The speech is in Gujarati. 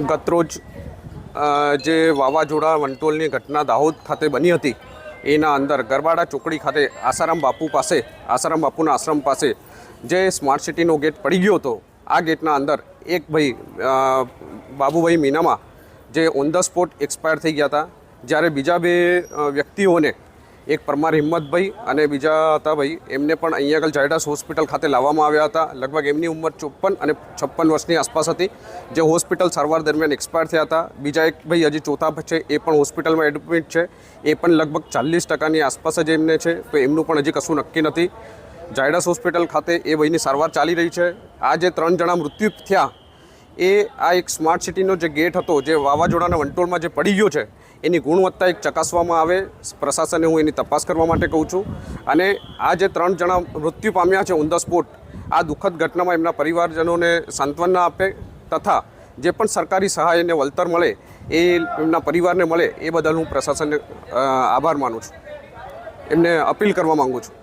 ગતરોજ જે વાવાઝોડા વંટોળની ઘટના દાહોદ ખાતે બની હતી એના અંદર ગરબાડા ચોકડી ખાતે આસારામ બાપુના આશ્રમ પાસે જે સ્માર્ટ સિટીનો ગેટ પડી ગયો હતો, આ ગેટના અંદર એક ભાઈ બાબુભાઈ મીનામા જે ઓન ધ સ્પોટ એક્સપાયર થઈ ગયા હતા, જ્યારે બીજા બે વ્યક્તિઓને એક પરમાર હિંમતભાઈ અને બીજા હતા ભાઈ એમને પણ અહીંયા આગળ ઝાયડસ હોસ્પિટલ ખાતે લાવવામાં આવ્યા હતા. લગભગ એમની ઉંમર 54 અને 56 વર્ષની આસપાસ હતી, જે હોસ્પિટલ સારવાર દરમિયાન એક્સપાયર થયા હતા. બીજા એક ભાઈ હજી ચોથા છે, એ પણ હોસ્પિટલમાં એડમિટ છે, એ પણ લગભગ 40% આસપાસ જ એમને છે, તો એમનું પણ હજી કશું નક્કી નથી. ઝાયડસ હોસ્પિટલ ખાતે એ ભાઈની સારવાર ચાલી રહી છે. આ જે 3 જણા મૃત્યુ થયા એ આ એક સ્માર્ટ સિટીનો જે ગેટ હતો, જે વાવાઝોડાના વંટોળમાં જે પડી ગયો છે, એની ગુણવત્તા એક ચકાસવામાં આવે. પ્રશાસને હું એની તપાસ કરવા માટે કહું છું. અને આ જે 3 જણા મૃત્યુ પામ્યા છે ઓન ધ સ્પોટ, આ દુઃખદ ઘટનામાં એમના પરિવારજનોને સાંત્વના આપે તથા જે પણ સરકારી સહાય અને વળતર મળે એ એમના પરિવારને મળે, એ બદલ હું પ્રશાસનને આભાર માનું છું, એમને અપીલ કરવા માગું છું.